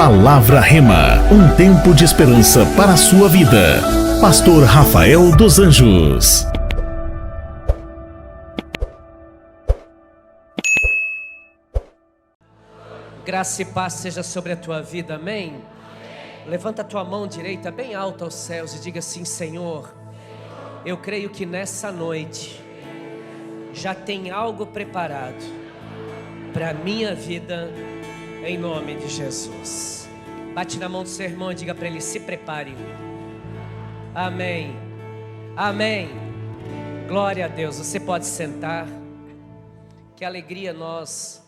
Palavra Rema, um tempo de esperança para a sua vida. Pastor Rafael dos Anjos. Graça e paz seja sobre a tua vida, amém? Levanta a tua mão direita bem alta aos céus e diga assim: Senhor, eu creio que nessa noite já tem algo preparado para a minha vida, em nome de Jesus. Bate na mão do seu irmão e diga para ele: se prepare. Amém, amém. Glória a Deus. Você pode sentar. Que alegria nós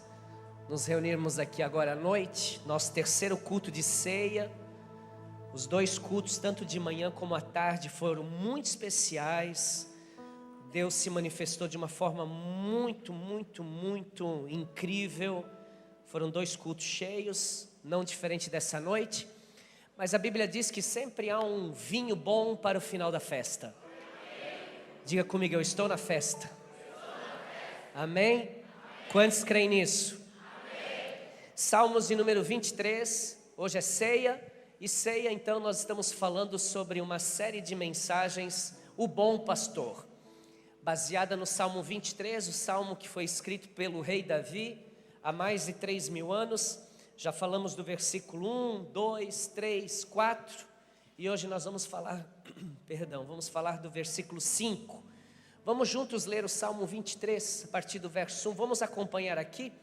nos reunirmos aqui agora à noite, nosso terceiro culto de ceia. Os dois cultos, tanto de manhã como à tarde, foram muito especiais. Deus se manifestou de uma forma muito incrível. Foram dois cultos cheios, não diferente dessa noite. Mas a Bíblia diz que sempre há um vinho bom para o final da festa. Diga comigo: eu estou na festa. Amém? Quantos creem nisso? Salmos de número 23, hoje é ceia, e ceia então nós estamos falando sobre uma série de mensagens, o bom pastor, baseada no Salmo 23, o salmo que foi escrito pelo rei Davi, há mais de 3.000 anos, já falamos do versículo 1, 2, 3, 4, e hoje nós vamos falar, vamos falar do versículo 5, vamos juntos ler o Salmo 23, a partir do verso 1, vamos acompanhar aqui,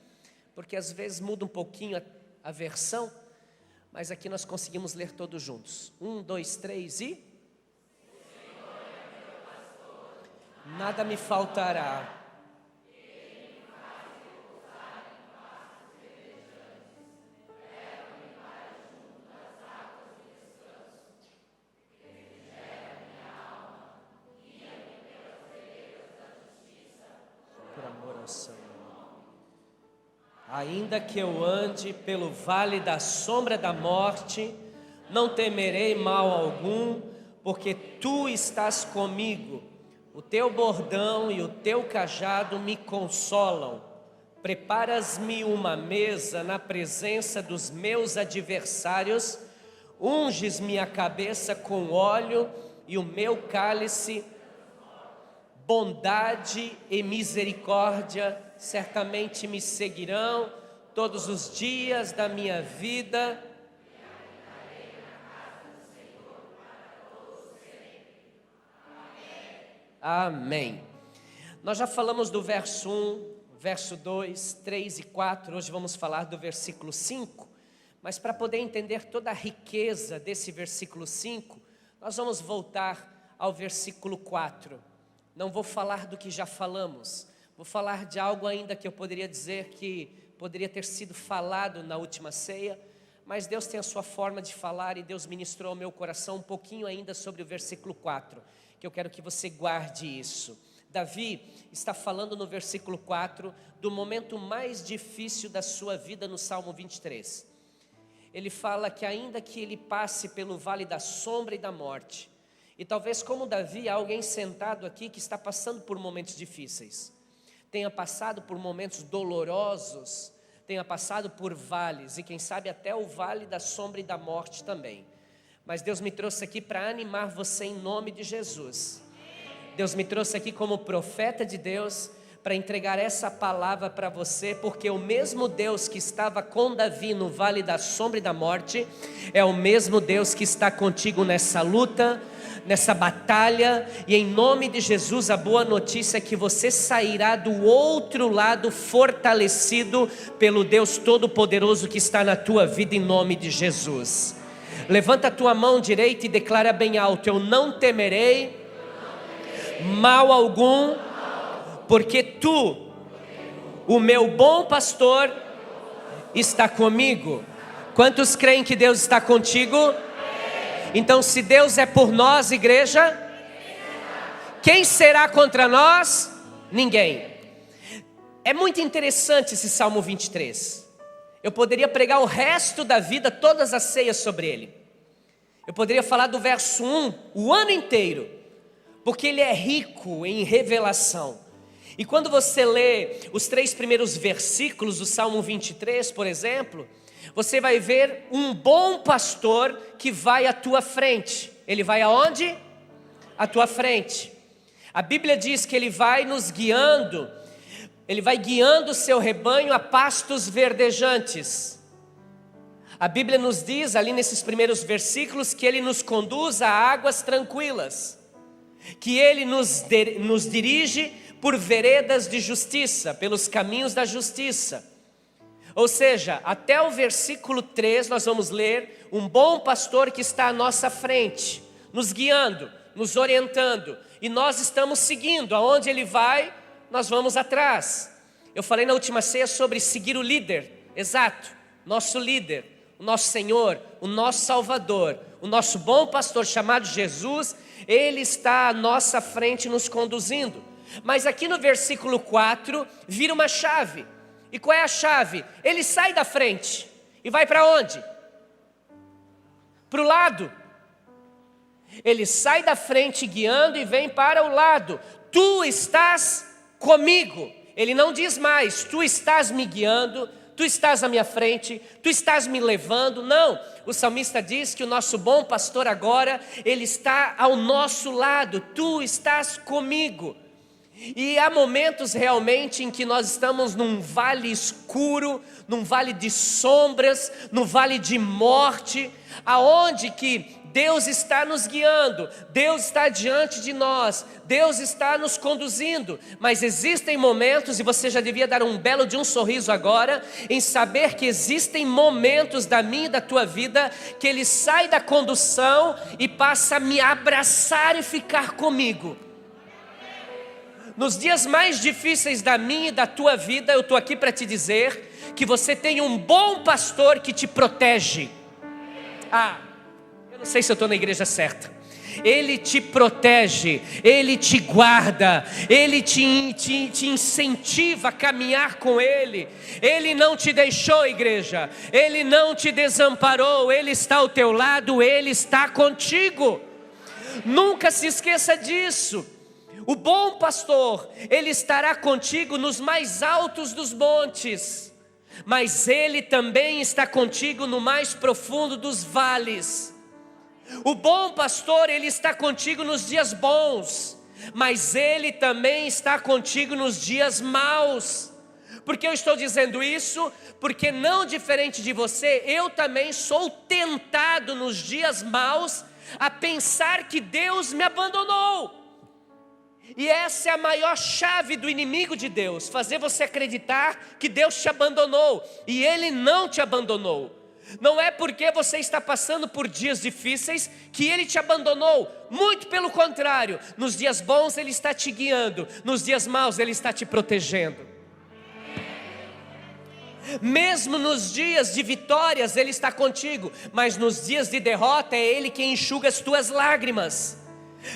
porque às vezes muda um pouquinho a versão, mas aqui nós conseguimos ler todos juntos. 1, 2, 3 e... Nada me faltará. Por amor ao Senhor. Ainda que eu ande pelo vale da sombra da morte, não temerei mal algum, porque tu estás comigo. O teu bordão e o teu cajado me consolam. Preparas-me uma mesa na presença dos meus adversários, unges-me a cabeça com óleo e o meu cálice, bondade e misericórdia certamente me seguirão todos os dias da minha vida. Amém. Nós já falamos do verso 1, verso 2, 3 e 4, hoje vamos falar do versículo 5, mas para poder entender toda a riqueza desse versículo 5, nós vamos voltar ao versículo 4. Não vou falar do que já falamos, vou falar de algo ainda que eu poderia dizer que poderia ter sido falado na última ceia, mas Deus tem a sua forma de falar e Deus ministrou ao meu coração um pouquinho ainda sobre o versículo 4, que eu quero que você guarde isso. Davi está falando no versículo 4 do momento mais difícil da sua vida no Salmo 23. Ele fala que ainda que ele passe pelo vale da sombra e da morte, e talvez como Davi, há alguém sentado aqui que está passando por momentos difíceis, tenha passado por momentos dolorosos, tenha passado por vales, e quem sabe até o vale da sombra e da morte também. Mas Deus me trouxe aqui para animar você em nome de Jesus. Deus me trouxe aqui como profeta de Deus para entregar essa palavra para você, porque o mesmo Deus que estava com Davi no vale da sombra e da morte, é o mesmo Deus que está contigo nessa luta, nessa batalha, e em nome de Jesus a boa notícia é que você sairá do outro lado fortalecido pelo Deus Todo-Poderoso que está na tua vida em nome de Jesus. Levanta a tua mão direita e declara bem alto: eu não temerei mal algum, porque tu, o meu bom pastor, está comigo. Quantos creem que Deus está contigo? Então, se Deus é por nós, igreja, quem será contra nós? Ninguém. É muito interessante esse Salmo 23. Eu poderia pregar o resto da vida, todas as ceias sobre ele. Eu poderia falar do verso 1 o ano inteiro, porque ele é rico em revelação. E quando você lê os 3 primeiros versículos do Salmo 23, por exemplo, você vai ver um bom pastor que vai à tua frente. Ele vai aonde? À tua frente. A Bíblia diz que ele vai nos guiando, ele vai guiando o seu rebanho a pastos verdejantes. A Bíblia nos diz ali nesses primeiros versículos que ele nos conduz a águas tranquilas, que ele nos dirige por veredas de justiça, pelos caminhos da justiça. Ou seja, até o versículo 3 nós vamos ler um bom pastor que está à nossa frente, nos guiando, nos orientando, e nós estamos seguindo, aonde ele vai, nós vamos atrás. Eu falei na última ceia sobre seguir o líder, exato, nosso líder, o nosso Senhor, o nosso Salvador, o nosso bom pastor chamado Jesus, ele está à nossa frente nos conduzindo. Mas aqui no versículo 4, vira uma chave. E qual é a chave? Ele sai da frente e vai para onde? Para o lado. Ele sai da frente guiando e vem para o lado. Tu estás comigo. Ele não diz mais, tu estás me guiando, tu estás à minha frente, tu estás me levando. Não, o salmista diz que o nosso bom pastor agora, ele está ao nosso lado. Tu estás comigo. E há momentos realmente em que nós estamos num vale escuro, num vale de sombras, num vale de morte, aonde que Deus está nos guiando, Deus está diante de nós, Deus está nos conduzindo, mas existem momentos, e você já devia dar um belo de um sorriso agora, em saber que existem momentos da minha e da tua vida, que Ele sai da condução e passa a me abraçar e ficar comigo. Nos dias mais difíceis da minha e da tua vida, eu estou aqui para te dizer que você tem um bom pastor que te protege. Eu não sei se eu estou na igreja certa. Ele te protege, Ele te guarda, Ele te incentiva a caminhar com Ele. Ele não te deixou, igreja, Ele não te desamparou, Ele está ao teu lado, Ele está contigo. Nunca se esqueça disso. O bom pastor, ele estará contigo nos mais altos dos montes, mas ele também está contigo no mais profundo dos vales. O bom pastor, ele está contigo nos dias bons, mas ele também está contigo nos dias maus. Por que eu estou dizendo isso? Porque não diferente de você, eu também sou tentado nos dias maus a pensar que Deus me abandonou. E essa é a maior chave do inimigo de Deus, fazer você acreditar que Deus te abandonou, e Ele não te abandonou. Não é porque você está passando por dias difíceis que Ele te abandonou, muito pelo contrário, nos dias bons Ele está te guiando, nos dias maus Ele está te protegendo. Mesmo nos dias de vitórias Ele está contigo, mas nos dias de derrota é Ele quem enxuga as tuas lágrimas.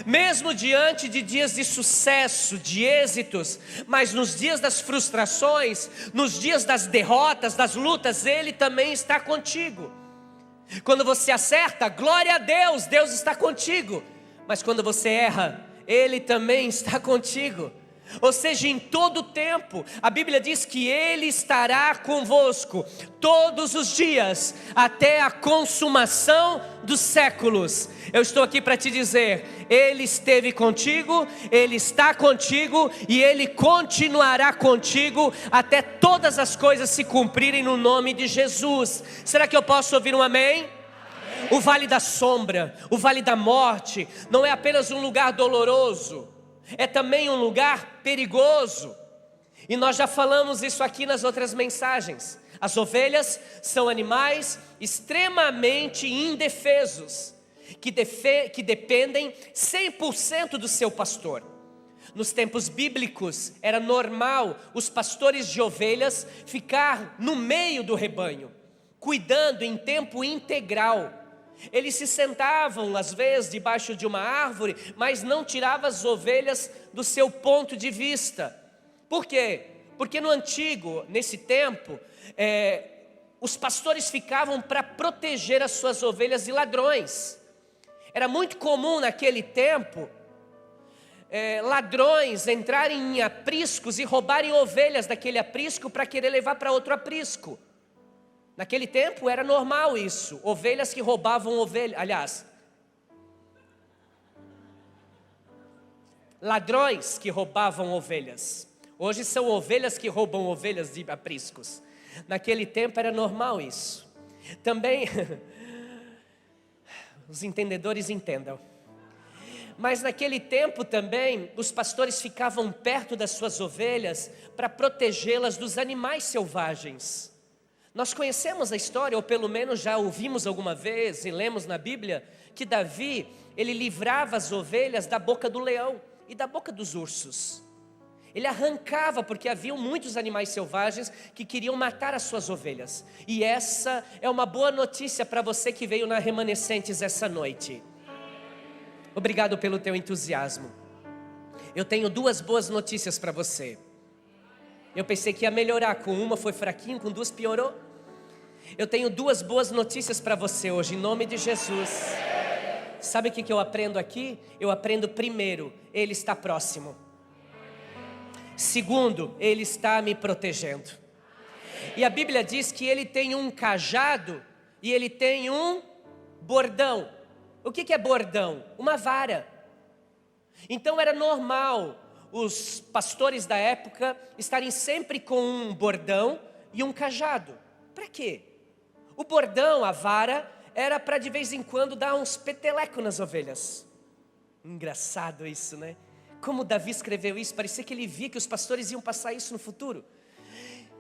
Mesmo diante de dias de sucesso, de êxitos, mas nos dias das frustrações, nos dias das derrotas, das lutas, Ele também está contigo. Quando você acerta, glória a Deus, Deus está contigo. Mas quando você erra, Ele também está contigo. Ou seja, em todo o tempo, a Bíblia diz que Ele estará convosco todos os dias, até a consumação dos séculos. Eu estou aqui para te dizer, Ele esteve contigo, Ele está contigo e Ele continuará contigo até todas as coisas se cumprirem no nome de Jesus. Será que eu posso ouvir um amém? O vale da sombra, o vale da morte, não é apenas um lugar doloroso, é também um lugar perigoso. E nós já falamos isso aqui nas outras mensagens. As ovelhas são animais extremamente indefesos, que dependem 100% do seu pastor. Nos tempos bíblicos era normal os pastores de ovelhas ficar no meio do rebanho, cuidando em tempo integral. Eles se sentavam às vezes debaixo de uma árvore, mas não tiravam as ovelhas do seu ponto de vista. Por quê? Porque nesse tempo, os pastores ficavam para proteger as suas ovelhas de ladrões. Era muito comum naquele tempo, ladrões entrarem em apriscos e roubarem ovelhas daquele aprisco para querer levar para outro aprisco. Naquele tempo era normal isso, ovelhas que roubavam ovelhas, aliás, ladrões que roubavam ovelhas. Hoje são ovelhas que roubam ovelhas de apriscos. Naquele tempo era normal isso. Também, os entendedores entendam. Mas naquele tempo também, os pastores ficavam perto das suas ovelhas para protegê-las dos animais selvagens. Nós conhecemos a história, ou pelo menos já ouvimos alguma vez e lemos na Bíblia, que Davi, ele livrava as ovelhas da boca do leão e da boca dos ursos. Ele arrancava, porque haviam muitos animais selvagens que queriam matar as suas ovelhas. E essa é uma boa notícia para você que veio na Remanescentes essa noite. Obrigado pelo teu entusiasmo. Eu tenho duas boas notícias para você. Eu pensei que ia melhorar, com uma foi fraquinho, com duas piorou. Eu tenho duas boas notícias para você hoje, em nome de Jesus. Sabe o que eu aprendo aqui? Eu aprendo primeiro, Ele está próximo. Segundo, Ele está me protegendo. E a Bíblia diz que Ele tem um cajado e Ele tem um bordão. O que é bordão? Uma vara. Então era normal os pastores da época estarem sempre com um bordão e um cajado. Para quê? O bordão, a vara, era para de vez em quando dar uns petelecos nas ovelhas. Engraçado isso, né? Como Davi escreveu isso, parecia que ele via que os pastores iam passar isso no futuro.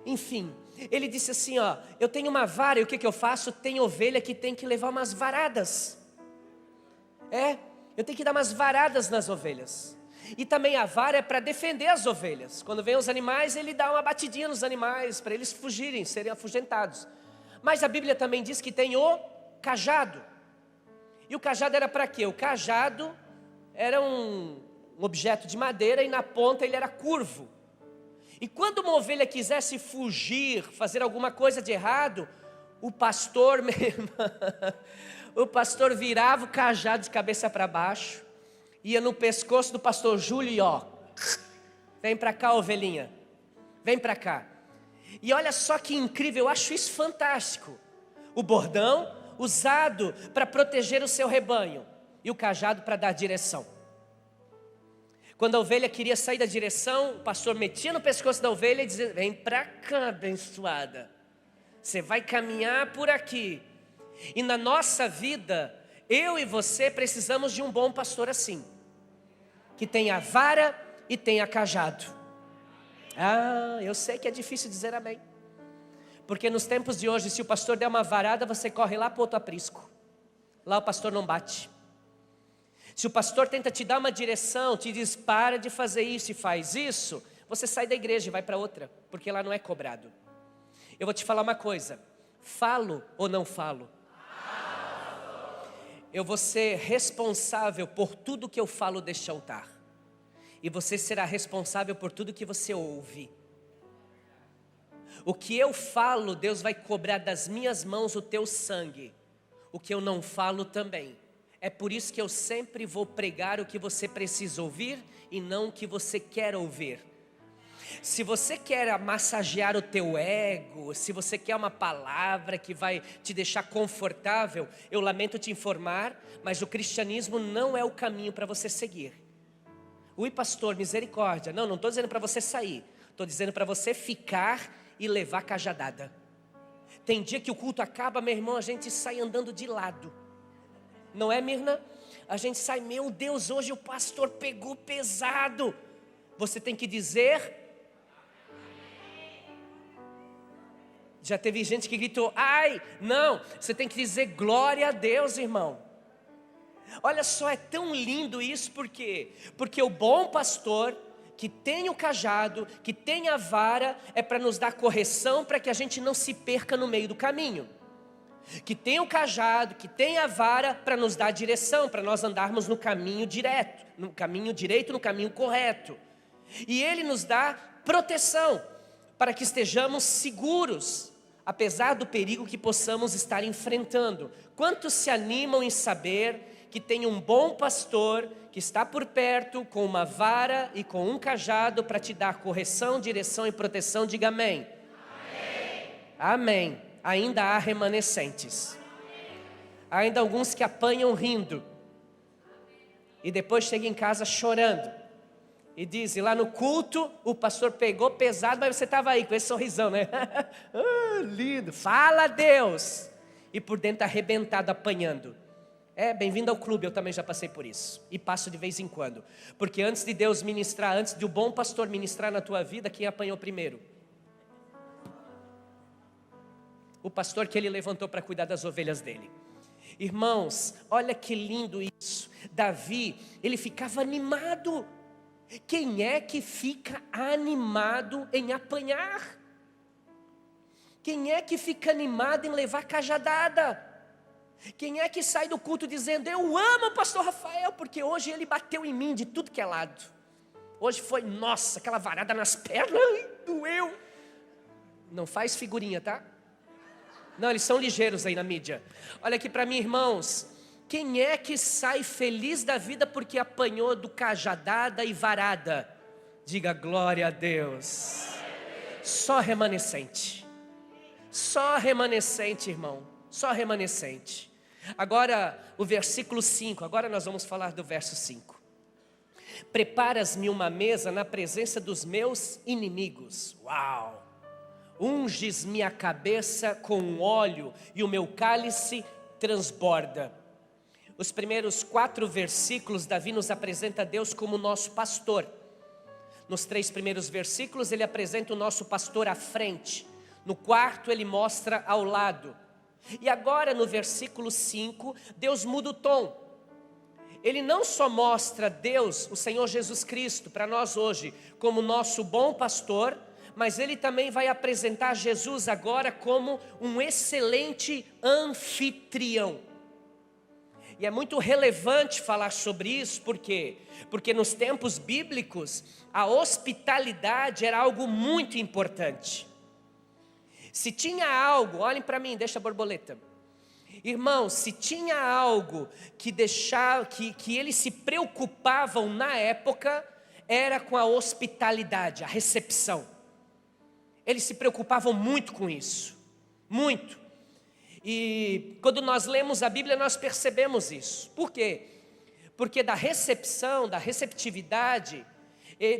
Enfim, ele disse assim, ó, eu tenho uma vara e o que eu faço? Tem ovelha que tem que levar umas varadas. Eu tenho que dar umas varadas nas ovelhas. E também a vara é para defender as ovelhas. Quando vem os animais, ele dá uma batidinha nos animais, para eles fugirem, serem afugentados. Mas a Bíblia também diz que tem o cajado. E o cajado era para quê? O cajado era um objeto de madeira e na ponta ele era curvo. E quando uma ovelha quisesse fugir, fazer alguma coisa de errado, o pastor virava o cajado de cabeça para baixo, ia no pescoço do pastor Júlio e ó, vem para cá, ovelhinha, vem para cá. E olha só que incrível, eu acho isso fantástico. O bordão usado para proteger o seu rebanho e o cajado para dar direção. Quando a ovelha queria sair da direção, o pastor metia no pescoço da ovelha e dizia, vem para cá, abençoada, você vai caminhar por aqui. E na nossa vida, eu e você precisamos de um bom pastor assim, que tem a vara e tem a cajado. Eu sei que é difícil dizer amém, porque nos tempos de hoje, se o pastor der uma varada, você corre lá para o outro aprisco. Lá o pastor não bate. Se o pastor tenta te dar uma direção, te diz para de fazer isso e faz isso, você sai da igreja e vai para outra, porque lá não é cobrado. Eu vou te falar uma coisa, falo ou não falo? Eu vou ser responsável por tudo que eu falo deste altar. E você será responsável por tudo que você ouve. O que eu falo, Deus vai cobrar das minhas mãos o teu sangue. O que eu não falo também. É por isso que eu sempre vou pregar o que você precisa ouvir e não o que você quer ouvir. Se você quer massagear o teu ego, se você quer uma palavra que vai te deixar confortável, eu lamento te informar, mas o cristianismo não é o caminho para você seguir. Ui, pastor, misericórdia. Não estou dizendo para você sair, estou dizendo para você ficar e levar cajadada. Tem dia que o culto acaba, meu irmão, a gente sai andando de lado. Não é, Mirna? A gente sai, meu Deus, hoje o pastor pegou pesado. Você tem que dizer... Já teve gente que gritou, ai, não, você tem que dizer glória a Deus, irmão. Olha só, é tão lindo isso, por quê? Porque o bom pastor, que tem o cajado, que tem a vara, é para nos dar correção, para que a gente não se perca no meio do caminho. Que tem o cajado, que tem a vara, para nos dar direção, para nós andarmos no caminho direto, no caminho direito, no caminho correto. E Ele nos dá proteção, para que estejamos seguros, apesar do perigo que possamos estar enfrentando. Quantos se animam em saber que tem um bom pastor que está por perto com uma vara e com um cajado para te dar correção, direção e proteção? Diga amém. Amém. Amém. ainda há remanescentes. Há ainda alguns que apanham rindo. E depois chegam em casa chorando. E dizem, lá no culto, o pastor pegou pesado, mas você estava aí com esse sorrisão, né? Lindo, fala a Deus. E por dentro arrebentado, apanhando. Bem-vindo ao clube, eu também já passei por isso. E passo de vez em quando. Porque antes de Deus ministrar, antes de o bom pastor ministrar na tua vida, quem apanhou primeiro? O pastor que ele levantou para cuidar das ovelhas dele. Irmãos, olha que lindo isso. Davi, ele ficava animado. Quem é que fica animado em apanhar? Quem é que fica animado em levar cajadada? Quem é que sai do culto dizendo, eu amo o pastor Rafael, porque hoje ele bateu em mim de tudo que é lado. Hoje foi, nossa, aquela varada nas pernas, doeu. Não faz figurinha, tá? Não, eles são ligeiros aí na mídia. Olha aqui para mim, irmãos. Quem é que sai feliz da vida porque apanhou do cajadada e varada? Diga glória a Deus. Só remanescente. Só remanescente, irmão. Só remanescente. Agora o versículo 5. Agora nós vamos falar do verso 5. Preparas-me uma mesa na presença dos meus inimigos. Uau! Unges-me a cabeça com óleo e o meu cálice transborda. Os primeiros 4 versículos, Davi nos apresenta Deus como nosso pastor. Nos 3 primeiros versículos, ele apresenta o nosso pastor à frente. No 4, ele mostra ao lado. E agora no versículo 5, Deus muda o tom. Ele não só mostra Deus, o Senhor Jesus Cristo, para nós hoje, como nosso bom pastor, mas ele também vai apresentar Jesus agora como um excelente anfitrião. E é muito relevante falar sobre isso, por quê? Porque nos tempos bíblicos, a hospitalidade era algo muito importante. Se tinha algo, olhem para mim, deixa a borboleta. Irmãos, se tinha algo que eles se preocupavam na época, era com a hospitalidade, a recepção. Eles se preocupavam muito com isso, muito. E quando nós lemos a Bíblia, nós percebemos isso. Por quê? Porque da recepção, da receptividade,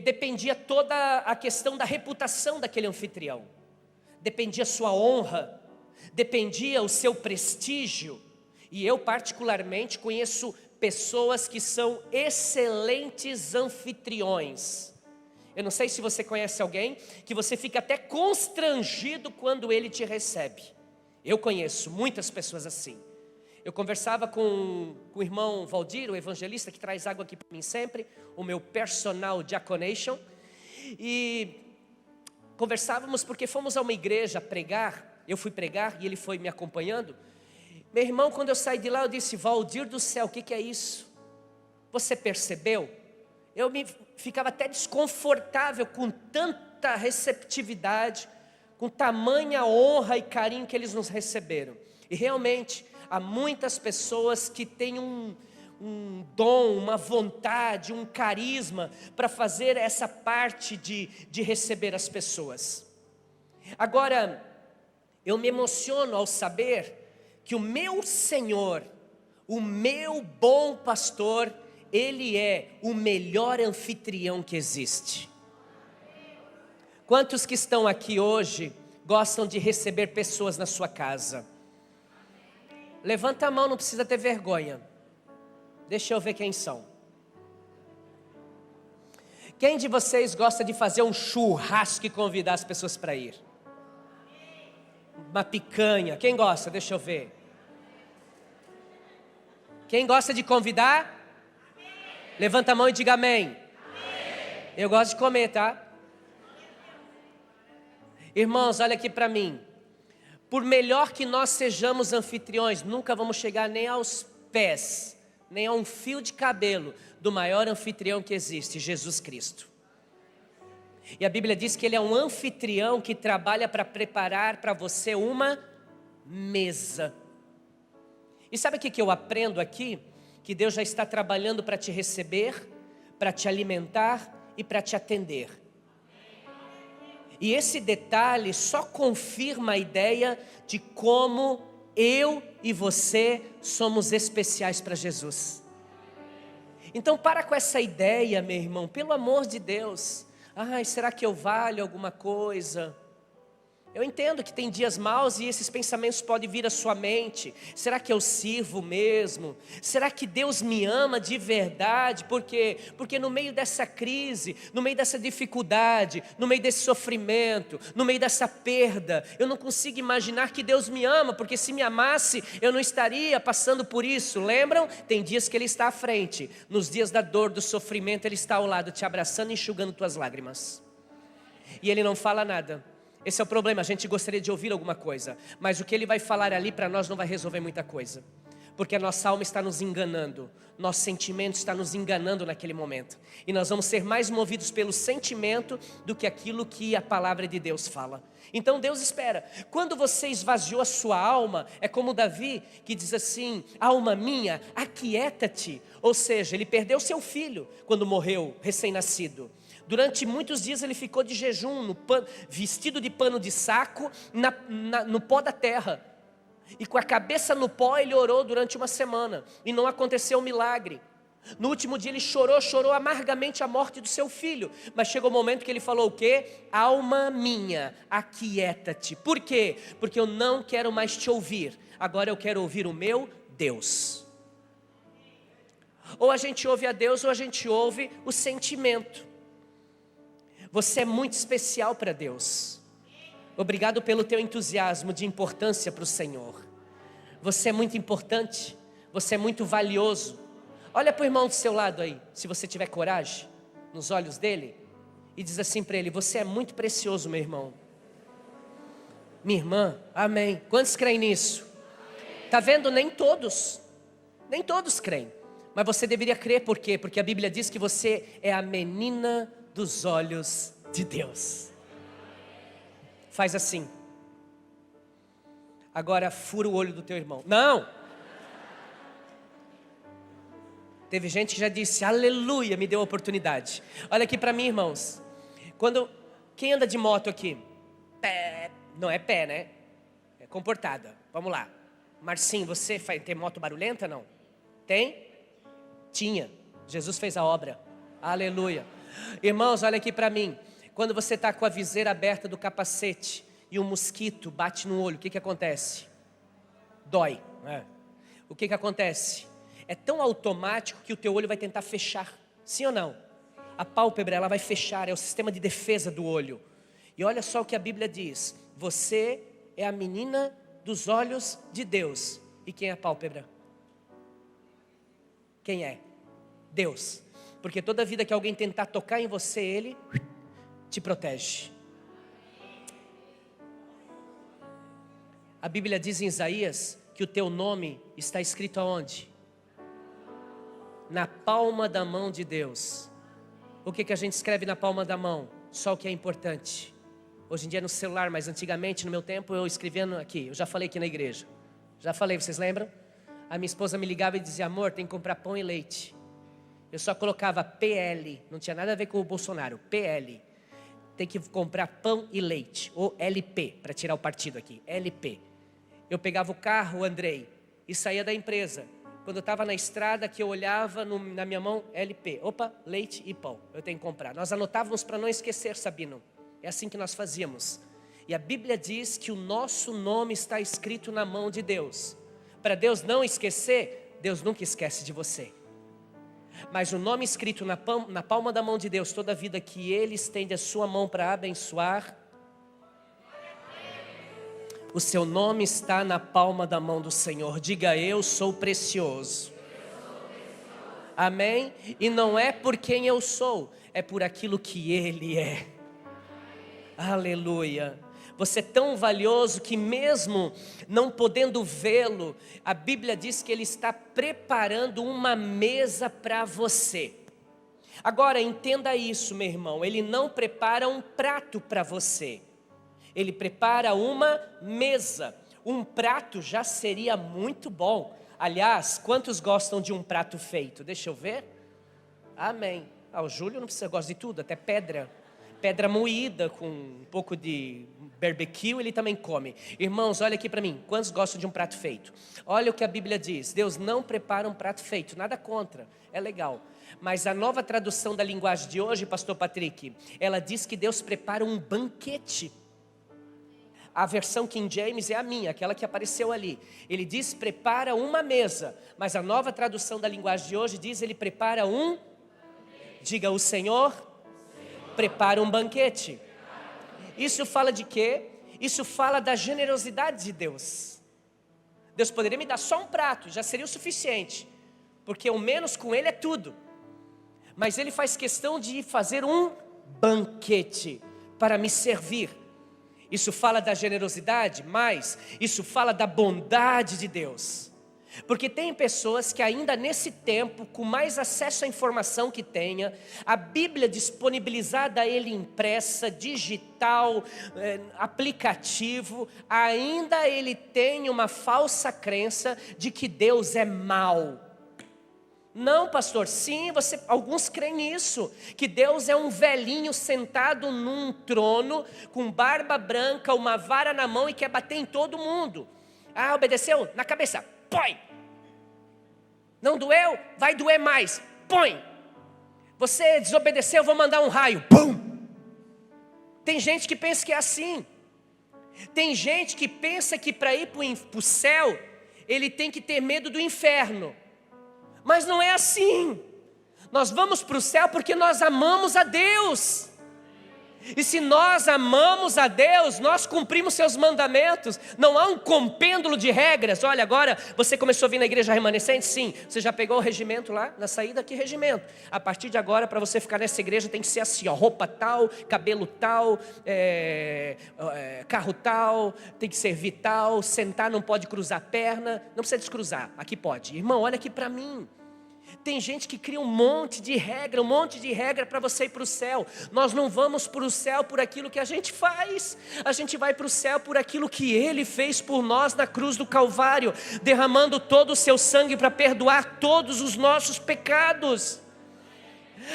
dependia toda a questão da reputação daquele anfitrião. Dependia a sua honra, dependia o seu prestígio. E eu particularmente conheço pessoas que são excelentes anfitriões. Eu não sei se você conhece alguém que você fica até constrangido quando ele te recebe. Eu conheço muitas pessoas assim. Eu conversava com o irmão Valdir, o evangelista que traz água aqui para mim sempre, o meu personal diaconation. E conversávamos porque fomos a uma igreja pregar, eu fui pregar e ele foi me acompanhando. Meu irmão, quando eu saí de lá, eu disse, Valdir do céu, o que é isso? Você percebeu? Eu ficava até desconfortável com tanta receptividade, com tamanha honra e carinho que eles nos receberam. E realmente, há muitas pessoas que têm um dom, uma vontade, um carisma para fazer essa parte de receber as pessoas. Agora, eu me emociono ao saber que o meu Senhor, o meu bom pastor, Ele é o melhor anfitrião que existe. Quantos que estão aqui hoje gostam de receber pessoas na sua casa? Levanta a mão, não precisa ter vergonha. Deixa eu ver quem são. Quem de vocês gosta de fazer um churrasco e convidar as pessoas para ir? Uma picanha, quem gosta? Deixa eu ver. Quem gosta de convidar? Levanta a mão e diga amém. Eu gosto de comer, tá? Irmãos, olha aqui para mim. Por melhor que nós sejamos anfitriões, nunca vamos chegar nem aos pés, nem a um fio de cabelo do maior anfitrião que existe, Jesus Cristo. E a Bíblia diz que Ele é um anfitrião que trabalha para preparar para você uma mesa. E sabe o que eu aprendo aqui? Que Deus já está trabalhando para te receber, para te alimentar e para te atender. E esse detalhe só confirma a ideia de como eu e você somos especiais para Jesus. Então para com essa ideia, meu irmão, pelo amor de Deus. Ai, será que eu valho alguma coisa? Eu entendo que tem dias maus e esses pensamentos podem vir à sua mente. Será que eu sirvo mesmo? Será que Deus me ama de verdade? Por quê? Porque no meio dessa crise, no meio dessa dificuldade, no meio desse sofrimento, no meio dessa perda, eu não consigo imaginar que Deus me ama, porque se me amasse, eu não estaria passando por isso. Lembram? Tem dias que Ele está à frente. Nos dias da dor, do sofrimento, Ele está ao lado, te abraçando e enxugando tuas lágrimas. E Ele não fala nada. Esse é o problema, a gente gostaria de ouvir alguma coisa, mas o que Ele vai falar ali para nós não vai resolver muita coisa, porque a nossa alma está nos enganando, nosso sentimento está nos enganando naquele momento, e nós vamos ser mais movidos pelo sentimento do que aquilo que a palavra de Deus fala. Então Deus espera. Quando você esvaziou a sua alma, é como Davi que diz assim: alma minha, aquieta-te. Ou seja, ele perdeu seu filho quando morreu, recém-nascido. Durante muitos dias ele ficou de jejum, vestido de pano de saco, no pó da terra. E com a cabeça no pó ele orou durante uma semana. E não aconteceu um milagre. No último dia ele chorou amargamente a morte do seu filho. Mas chegou o momento que ele falou o quê? Alma minha, aquieta-te. Por quê? Porque eu não quero mais te ouvir. Agora eu quero ouvir o meu Deus. Ou a gente ouve a Deus ou a gente ouve o sentimento. Você é muito especial para Deus. Obrigado pelo teu entusiasmo de importância para o Senhor. Você é muito importante. Você é muito valioso. Olha para o irmão do seu lado aí, se você tiver coragem, nos olhos dele, e diz assim para ele: você é muito precioso, meu irmão. Minha irmã, amém. Quantos creem nisso? Está vendo? Nem todos creem. Mas você deveria crer, por quê? Porque a Bíblia diz que você é a menina dos olhos de Deus. Faz assim. Agora fura o olho do teu irmão. Não! Teve gente que já disse, aleluia, me deu a oportunidade. Olha aqui para mim, irmãos. Quem anda de moto aqui? Não é pé, né? É comportada. Vamos lá. Marcinho, você tem moto barulhenta, não? Tem? Tinha. Jesus fez a obra. Aleluia. Irmãos, olha aqui para mim. Quando você está com a viseira aberta do capacete e um mosquito bate no olho, o que acontece? Dói. O que acontece? É tão automático que o teu olho vai tentar fechar. Sim ou não? A pálpebra ela vai fechar, é o sistema de defesa do olho. E olha só o que a Bíblia diz. Você é a menina dos olhos de Deus. E quem é a pálpebra? Quem é? Deus. Porque toda vida que alguém tentar tocar em você, Ele te protege. A Bíblia diz em Isaías que o teu nome está escrito aonde? Na palma da mão de Deus. O que a gente escreve na palma da mão? Só o que é importante. Hoje em dia é no celular, mas antigamente, no meu tempo, eu escrevia aqui. Eu já falei aqui na igreja. Já falei, vocês lembram? A minha esposa me ligava e dizia, amor, tem que comprar pão e leite. Eu só colocava PL, não tinha nada a ver com o Bolsonaro, PL. Tem que comprar pão e leite, ou LP, para tirar o partido aqui, LP. Eu pegava o carro, Andrei, e saía da empresa. Quando eu estava na estrada, que eu olhava na minha mão, LP. Opa, leite e pão, eu tenho que comprar. Nós anotávamos para não esquecer, Sabino. É assim que nós fazíamos. E a Bíblia diz que o nosso nome está escrito na mão de Deus. Para Deus não esquecer, Deus nunca esquece de você. Mas o nome escrito na palma da mão de Deus, toda vida que Ele estende a sua mão para abençoar, o seu nome está na palma da mão do Senhor. Diga, eu sou precioso. Amém? E não é por quem eu sou, é por aquilo que Ele é. Aleluia. Você é tão valioso que mesmo não podendo vê-lo, a Bíblia diz que Ele está preparando uma mesa para você. Agora entenda isso, meu irmão, Ele não prepara um prato para você. Ele prepara uma mesa. Um prato já seria muito bom. Aliás, quantos gostam de um prato feito? Deixa eu ver. Amém. O Júlio não precisa, gosta de tudo, até pedra. pedra moída com um pouco de barbecue, ele também come. Irmãos, olha aqui para mim, quantos gostam de um prato feito? Olha o que a Bíblia diz, Deus não prepara um prato feito, nada contra, é legal. Mas a nova tradução da linguagem de hoje, pastor Patrick, ela diz que Deus prepara um banquete. A versão King James é a minha, aquela que apareceu ali. Ele diz prepara uma mesa, mas a nova tradução da linguagem de hoje diz ele prepara um, diga o Senhor, prepara um banquete. Isso fala de quê? Isso fala da generosidade de Deus. Deus poderia me dar só um prato, já seria o suficiente, porque o menos com Ele é tudo. Mas Ele faz questão de fazer um banquete para me servir. Isso fala da generosidade, mas isso fala da bondade de Deus. Porque tem pessoas que ainda nesse tempo, com mais acesso à informação que tenha, a Bíblia disponibilizada a ele impressa, digital, aplicativo, ainda ele tem uma falsa crença de que Deus é mau. Não, pastor, sim, alguns creem nisso, que Deus é um velhinho sentado num trono, com barba branca, uma vara na mão e quer bater em todo mundo. Ah, obedeceu? Na cabeça, põe! Não doeu? Vai doer mais, põe! Você desobedeceu, vou mandar um raio, pum! Tem gente que pensa que é assim. Tem gente que pensa que para ir para o céu, ele tem que ter medo do inferno. Mas não é assim. Nós vamos para o céu porque nós amamos a Deus. E se nós amamos a Deus, nós cumprimos seus mandamentos. Não há um compêndulo de regras. Olha, agora você começou a vir na igreja remanescente? Sim. Você já pegou o regimento lá? Na saída, que regimento? A partir de agora, para você ficar nessa igreja, tem que ser assim, ó, roupa tal, cabelo tal, carro tal, tem que servir tal, sentar não pode cruzar a perna. Não precisa descruzar, aqui pode. Irmão, olha aqui para mim. Tem gente que cria um monte de regra para você ir para o céu. Nós não vamos para o céu por aquilo que a gente faz. A gente vai para o céu por aquilo que Ele fez por nós na cruz do Calvário, derramando todo o seu sangue para perdoar todos os nossos pecados.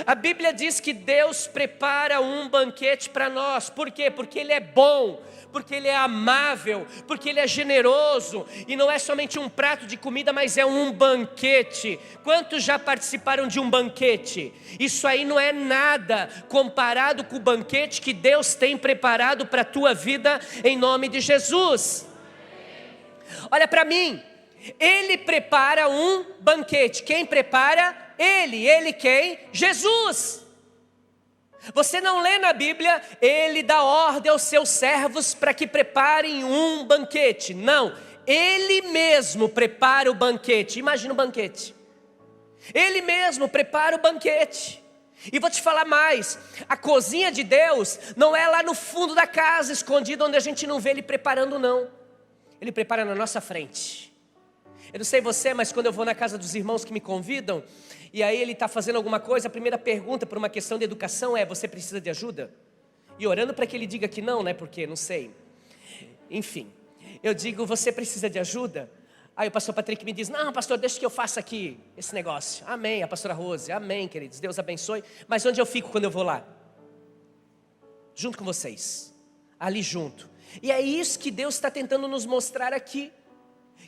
A Bíblia diz que Deus prepara um banquete para nós. Por quê? Porque Ele é bom, porque Ele é amável, porque Ele é generoso. E não é somente um prato de comida, mas é um banquete. Quantos já participaram de um banquete? Isso aí não é nada comparado com o banquete que Deus tem preparado para a tua vida, em nome de Jesus. Olha para mim, Ele prepara um banquete. Quem prepara? Ele quem? Jesus. Você não lê na Bíblia, Ele dá ordem aos seus servos para que preparem um banquete. Não, Ele mesmo prepara o banquete. Imagina o banquete. Ele mesmo prepara o banquete. E vou te falar mais, a cozinha de Deus não é lá no fundo da casa, escondida, onde a gente não vê Ele preparando, não. Ele prepara na nossa frente. Eu não sei você, mas quando eu vou na casa dos irmãos que me convidam, e aí ele está fazendo alguma coisa, a primeira pergunta por uma questão de educação é: você precisa de ajuda? E orando para que ele diga que não, né? Porque não sei. Enfim, eu digo: você precisa de ajuda? Aí o pastor Patrick me diz: não, pastor, deixa que eu faça aqui esse negócio. Amém, a pastora Rose, amém, queridos, Deus abençoe. Mas onde eu fico quando eu vou lá? Junto com vocês, ali junto. E é isso que Deus está tentando nos mostrar aqui.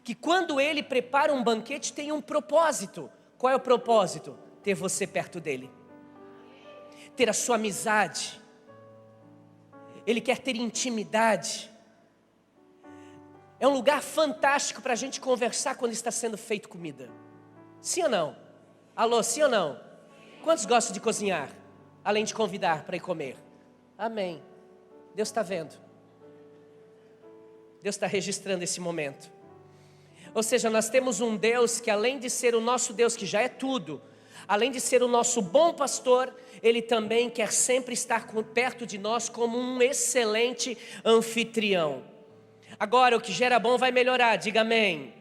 Que quando Ele prepara um banquete tem um propósito. Qual é o propósito? Ter você perto dEle. Ter a sua amizade. Ele quer ter intimidade. É um lugar fantástico para a gente conversar quando está sendo feito comida. Sim ou não? Alô, sim ou não? Quantos gostam de cozinhar? Além de convidar para ir comer? Amém. Deus está vendo. Deus está registrando esse momento. Ou seja, nós temos um Deus que, além de ser o nosso Deus, que já é tudo, além de ser o nosso bom pastor, Ele também quer sempre estar perto de nós como um excelente anfitrião. Agora, o que gera bom vai melhorar, diga amém.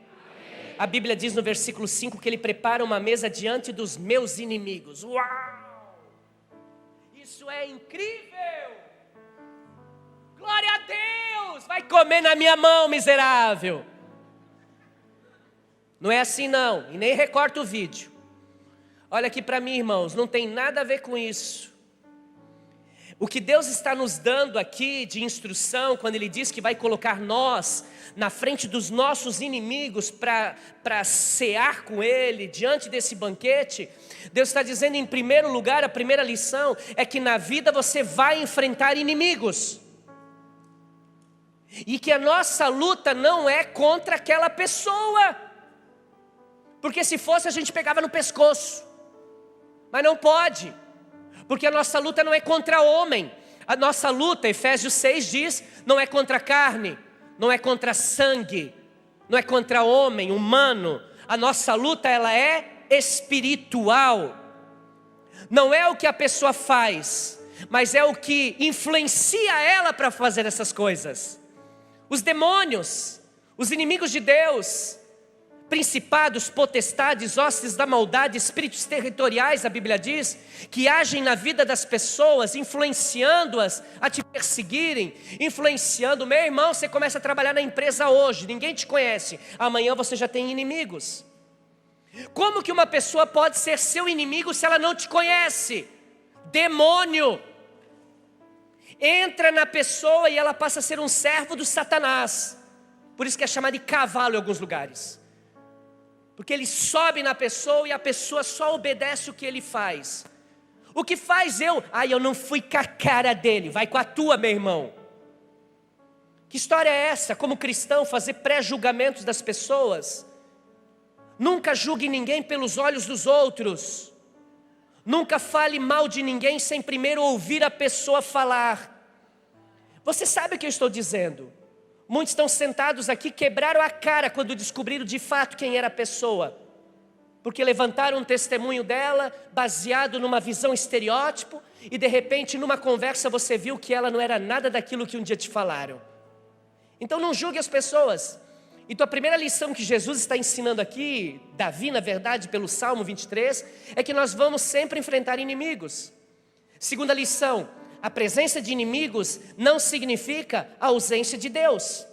A Bíblia diz no versículo 5 que Ele prepara uma mesa diante dos meus inimigos. Uau! Isso é incrível! Glória a Deus! Vai comer na minha mão, miserável! Não é assim não, e nem recorta o vídeo. Olha aqui para mim, irmãos, não tem nada a ver com isso. O que Deus está nos dando aqui de instrução, quando Ele diz que vai colocar nós na frente dos nossos inimigos para cear com Ele, diante desse banquete, Deus está dizendo, em primeiro lugar, a primeira lição é que na vida você vai enfrentar inimigos. E que a nossa luta não é contra aquela pessoa. Porque se fosse a gente pegava no pescoço. Mas não pode. Porque a nossa luta não é contra homem. A nossa luta, Efésios 6 diz, não é contra carne, não é contra sangue, não é contra homem, humano. A nossa luta, ela é espiritual. Não é o que a pessoa faz, mas é o que influencia ela para fazer essas coisas. Os demônios, os inimigos de Deus, principados, potestades, hostes da maldade, espíritos territoriais, a Bíblia diz, que agem na vida das pessoas, influenciando-as a te perseguirem, influenciando. Meu irmão, você começa a trabalhar na empresa hoje, ninguém te conhece, amanhã você já tem inimigos. Como que uma pessoa pode ser seu inimigo se ela não te conhece? Demônio entra na pessoa e ela passa a ser um servo do Satanás. Por isso que é chamado de cavalo em alguns lugares. Porque ele sobe na pessoa e a pessoa só obedece o que ele faz. O que faz eu? Eu não fui com a cara dele. Vai com a tua, meu irmão. Que história é essa? Como cristão, fazer pré-julgamentos das pessoas? Nunca julgue ninguém pelos olhos dos outros. Nunca fale mal de ninguém sem primeiro ouvir a pessoa falar. Você sabe o que eu estou dizendo? Muitos estão sentados aqui, quebraram a cara quando descobriram de fato quem era a pessoa. Porque levantaram um testemunho dela, baseado numa visão estereótipo, e de repente numa conversa você viu que ela não era nada daquilo que um dia te falaram. Então não julgue as pessoas. Então a primeira lição que Jesus está ensinando aqui, Davi na verdade pelo Salmo 23, é que nós vamos sempre enfrentar inimigos. Segunda lição, a presença de inimigos não significa a ausência de Deus.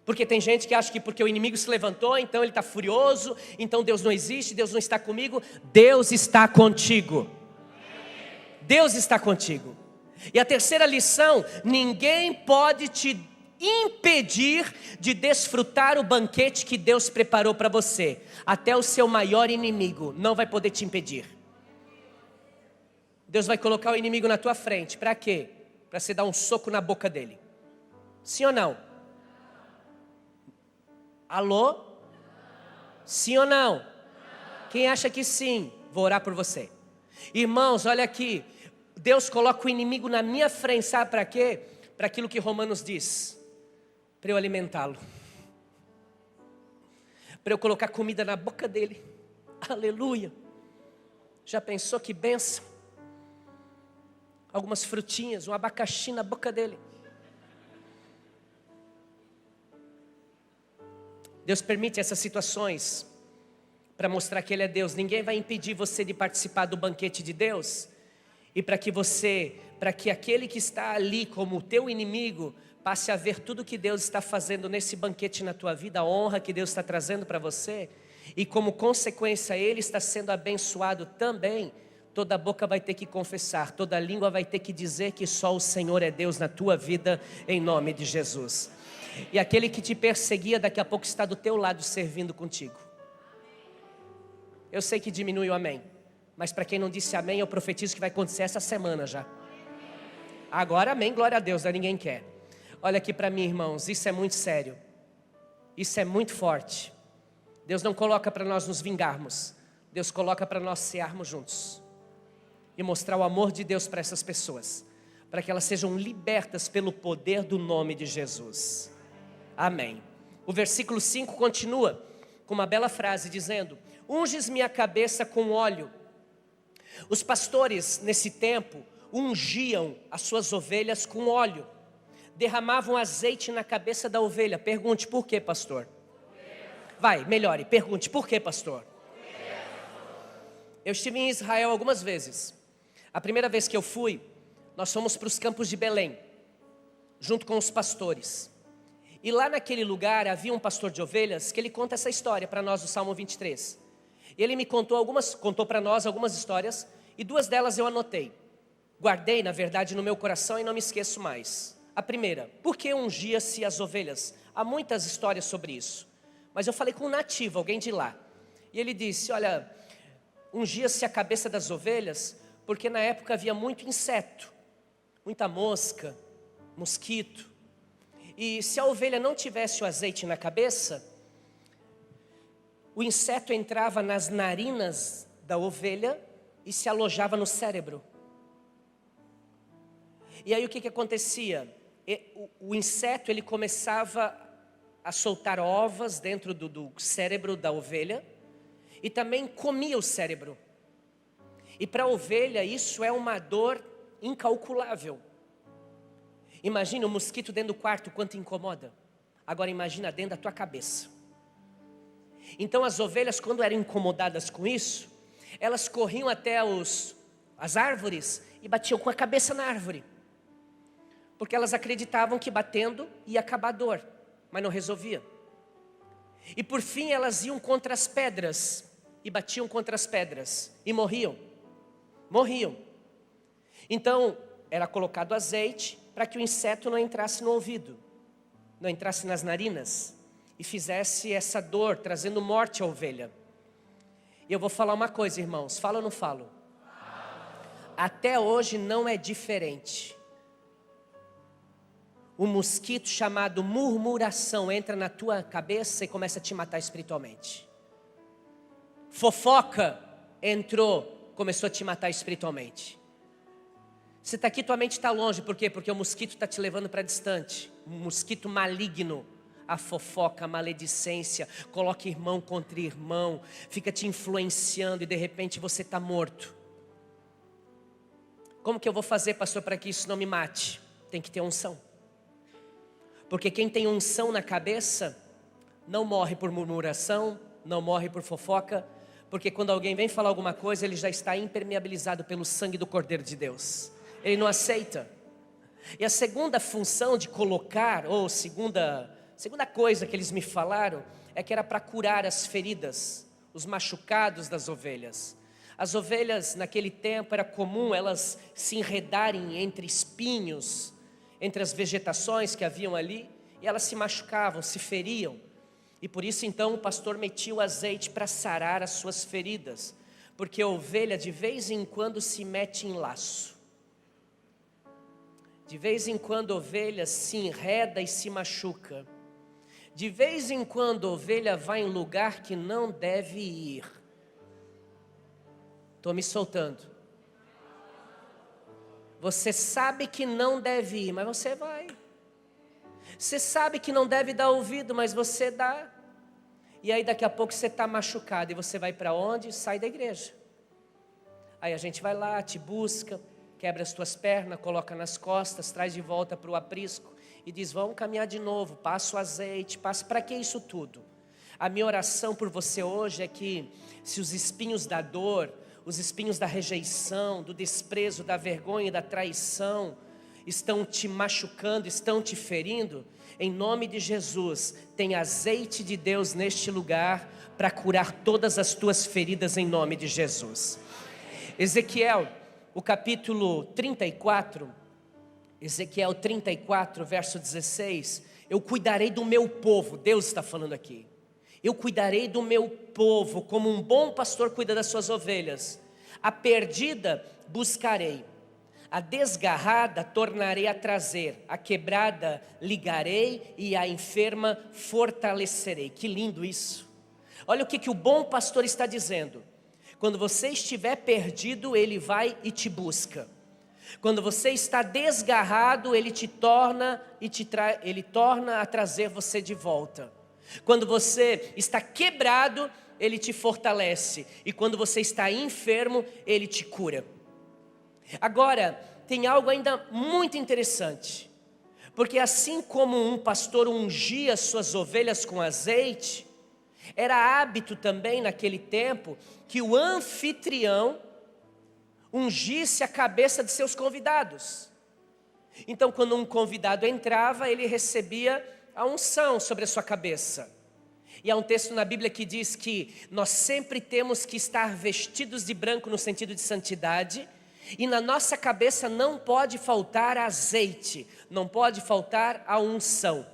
Porque tem gente que acha que porque o inimigo se levantou, então ele está furioso, então Deus não existe, Deus não está comigo. Deus está contigo. Deus está contigo. E a terceira lição, ninguém pode te impedir de desfrutar o banquete que Deus preparou para você. Até o seu maior inimigo não vai poder te impedir. Deus vai colocar o inimigo na tua frente, para quê? Para você dar um soco na boca dele. Sim ou não? Alô? Sim ou não? Quem acha que sim, vou orar por você. Irmãos, olha aqui, Deus coloca o inimigo na minha frente, sabe para quê? Para aquilo que Romanos diz, para eu alimentá-lo, para eu colocar comida na boca dele. Aleluia. Já pensou que bênção? Algumas frutinhas, um abacaxi na boca dele. Deus permite essas situações para mostrar que Ele é Deus. Ninguém vai impedir você de participar do banquete de Deus. E para que aquele que está ali como o teu inimigo passe a ver tudo que Deus está fazendo nesse banquete na tua vida, a honra que Deus está trazendo para você. E como consequência ele está sendo abençoado também. Toda boca vai ter que confessar, toda língua vai ter que dizer que só o Senhor é Deus na tua vida, em nome de Jesus. E aquele que te perseguia, daqui a pouco está do teu lado servindo contigo. Eu sei que diminui o amém, mas para quem não disse amém, eu profetizo que vai acontecer essa semana já. Agora amém, glória a Deus, ninguém quer. Olha aqui para mim, irmãos, isso é muito sério. Isso é muito forte. Deus não coloca para nós nos vingarmos. Deus coloca para nós cearmos juntos. E mostrar o amor de Deus para essas pessoas, para que elas sejam libertas pelo poder do nome de Jesus. Amém. O versículo 5 continua com uma bela frase dizendo: unges minha cabeça com óleo. Os pastores nesse tempo ungiam as suas ovelhas com óleo, derramavam azeite na cabeça da ovelha. Pergunte, por quê, pastor? Vai, melhore, pergunte, por quê, pastor? Eu estive em Israel algumas vezes. A primeira vez que eu fui, nós fomos para os campos de Belém, junto com os pastores. E lá naquele lugar havia um pastor de ovelhas que ele conta essa história para nós do Salmo 23. Ele me contou para nós algumas histórias e duas delas eu anotei. guardei, na verdade, no meu coração e não me esqueço mais. A primeira, por que ungia-se as ovelhas? Há muitas histórias sobre isso. Mas eu falei com um nativo, alguém de lá. E ele disse, olha, ungia-se a cabeça das ovelhas porque na época havia muito inseto, muita mosca, mosquito. E se a ovelha não tivesse o azeite na cabeça, o inseto entrava nas narinas da ovelha e se alojava no cérebro. E aí o que acontecia? O inseto ele começava a soltar ovas dentro do cérebro da ovelha e também comia o cérebro. E para a ovelha isso é uma dor incalculável. Imagina o mosquito dentro do quarto, quanto incomoda. Agora imagina dentro da tua cabeça. Então as ovelhas, quando eram incomodadas com isso, elas corriam até as árvores e batiam com a cabeça na árvore. Porque elas acreditavam que batendo ia acabar a dor, mas não resolvia. E por fim elas iam contra as pedras, e batiam contra as pedras, e morriam. Então era colocado azeite para que o inseto não entrasse no ouvido, não entrasse nas narinas, e fizesse essa dor, trazendo morte à ovelha. E eu vou falar uma coisa, irmãos, falo ou não falo? Até hoje não é diferente. Um mosquito chamado murmuração entra na tua cabeça e começa a te matar espiritualmente. Fofoca entrou, começou a te matar espiritualmente. Você está aqui, tua mente está longe, por quê? Porque o mosquito está te levando para distante. Um mosquito maligno, a fofoca, a maledicência, coloca irmão contra irmão, fica te influenciando e de repente você está morto. Como que eu vou fazer, pastor, para que isso não me mate? Tem que ter unção. Porque quem tem unção na cabeça não morre por murmuração, não morre por fofoca, porque quando alguém vem falar alguma coisa, ele já está impermeabilizado pelo sangue do Cordeiro de Deus. Ele não aceita. E a segunda função de colocar, ou segunda coisa que eles me falaram, é que era para curar as feridas, os machucados das ovelhas. As ovelhas naquele tempo era comum elas se enredarem entre espinhos, entre as vegetações que haviam ali, e elas se machucavam, se feriam. E por isso então o pastor metia o azeite para sarar as suas feridas, porque a ovelha de vez em quando se mete em laço. De vez em quando a ovelha se enreda e se machuca. De vez em quando a ovelha vai em lugar que não deve ir. Estou me soltando. Você sabe que não deve ir, mas você vai. Você sabe que não deve dar ouvido, mas você dá. E aí daqui a pouco você está machucado. E você vai para onde? Sai da igreja. Aí a gente vai lá, te busca, quebra as tuas pernas, coloca nas costas, traz de volta para o aprisco. E diz, vamos caminhar de novo, passa o azeite, passa. Para que isso tudo? A minha oração por você hoje é que se os espinhos da dor, os espinhos da rejeição, do desprezo, da vergonha e da traição estão te machucando, estão te ferindo, em nome de Jesus, tem azeite de Deus neste lugar para curar todas as tuas feridas em nome de Jesus. Ezequiel, o capítulo 34, Ezequiel 34, verso 16, eu cuidarei do meu povo, Deus está falando aqui. Eu cuidarei do meu povo, como um bom pastor cuida das suas ovelhas. A perdida buscarei, a desgarrada tornarei a trazer, a quebrada ligarei e a enferma fortalecerei. Que lindo isso! Olha o que o bom pastor está dizendo. Quando você estiver perdido, ele vai e te busca. Quando você está desgarrado, ele torna a trazer você de volta. Quando você está quebrado, ele te fortalece. E quando você está enfermo, ele te cura. Agora, tem algo ainda muito interessante. Porque assim como um pastor ungia suas ovelhas com azeite, era hábito também naquele tempo que o anfitrião ungisse a cabeça de seus convidados. Então, quando um convidado entrava, ele recebia a unção sobre a sua cabeça. E há um texto na Bíblia que diz que nós sempre temos que estar vestidos de branco no sentido de santidade, E na nossa cabeça não pode faltar azeite, não pode faltar a unção.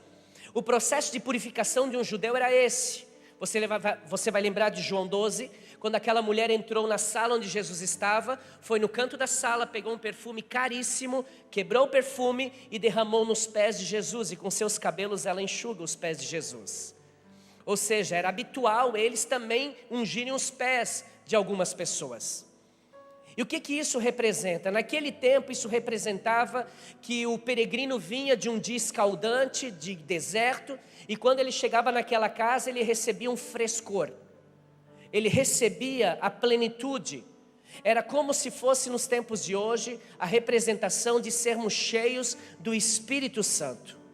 O processo de purificação de um judeu era esse. Você vai lembrar de João 12, quando aquela mulher entrou na sala onde Jesus estava, foi no canto da sala, pegou um perfume caríssimo, quebrou o perfume e derramou nos pés de Jesus, e com seus cabelos ela enxuga os pés de Jesus. Ou seja, era habitual eles também ungirem os pés de algumas pessoas. E o que isso representa? Naquele tempo isso representava que o peregrino vinha de um dia escaldante, de deserto, e quando ele chegava naquela casa ele recebia um frescor, ele recebia a plenitude. Era como se fosse nos tempos de hoje a representação de sermos cheios do Espírito Santo.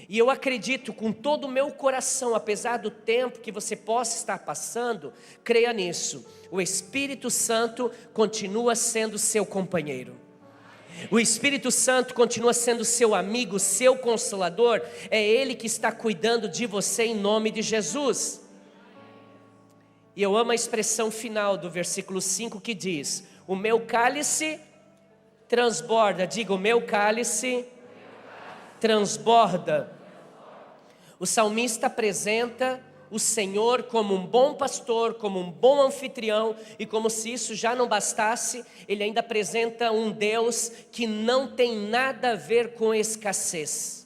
E eu acredito com todo o meu coração, apesar do tempo que você possa estar passando, creia nisso, o Espírito Santo continua sendo seu companheiro. O Espírito Santo continua sendo seu amigo, seu consolador. É Ele que está cuidando de você em nome de Jesus. E eu amo a expressão final do versículo 5 que diz: o meu cálice transborda. Diga, o meu cálice transborda. O salmista apresenta o Senhor como um bom pastor, como um bom anfitrião, e como se isso já não bastasse, ele ainda apresenta um Deus que não tem nada a ver com escassez.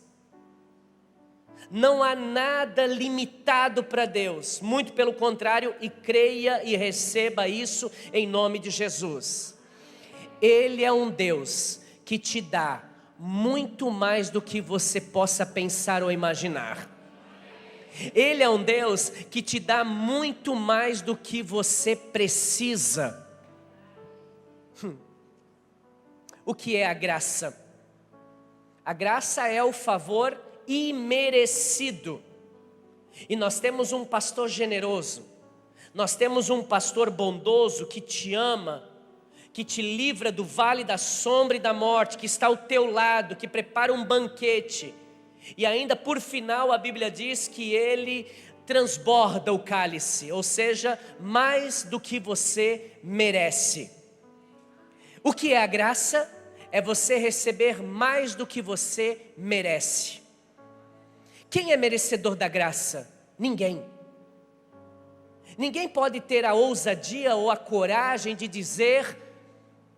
Não há nada limitado para Deus, muito pelo contrário, e creia e receba isso em nome de Jesus. Ele é um Deus que te dá muito mais do que você possa pensar ou imaginar. Ele é um Deus que te dá muito mais do que você precisa. O que é a graça? A graça é o favor imerecido. E nós temos um pastor generoso, nós temos um pastor bondoso que te ama, que te livra do vale da sombra e da morte, que está ao teu lado, que prepara um banquete. E ainda por final a Bíblia diz que Ele transborda o cálice, ou seja, mais do que você merece. O que é a graça? É você receber mais do que você merece. Quem é merecedor da graça? Ninguém. Ninguém pode ter a ousadia ou a coragem de dizer,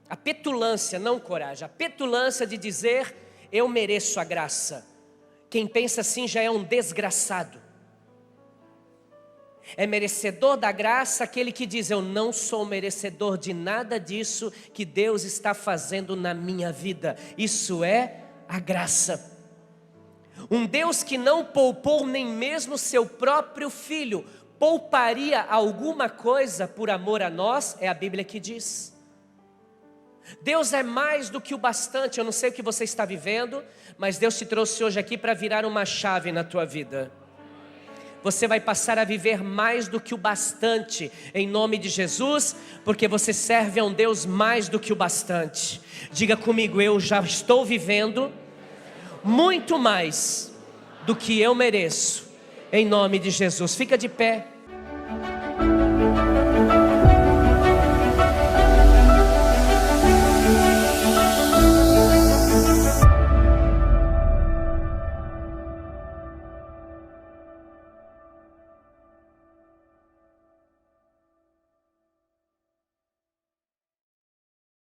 a petulância, não coragem, a petulância de dizer, eu mereço a graça. Quem pensa assim já é um desgraçado. É merecedor da graça aquele que diz, eu não sou merecedor de nada disso que Deus está fazendo na minha vida. Isso é a graça. Um Deus que não poupou nem mesmo seu próprio filho, pouparia alguma coisa por amor a nós? É a Bíblia que diz. Deus é mais do que o bastante. Eu não sei o que você está vivendo, mas Deus te trouxe hoje aqui para virar uma chave na tua vida. Você vai passar a viver mais do que o bastante, em nome de Jesus, porque você serve a um Deus mais do que o bastante. Diga comigo, eu já estou vivendo muito mais do que eu mereço, em nome de Jesus. Fica de pé.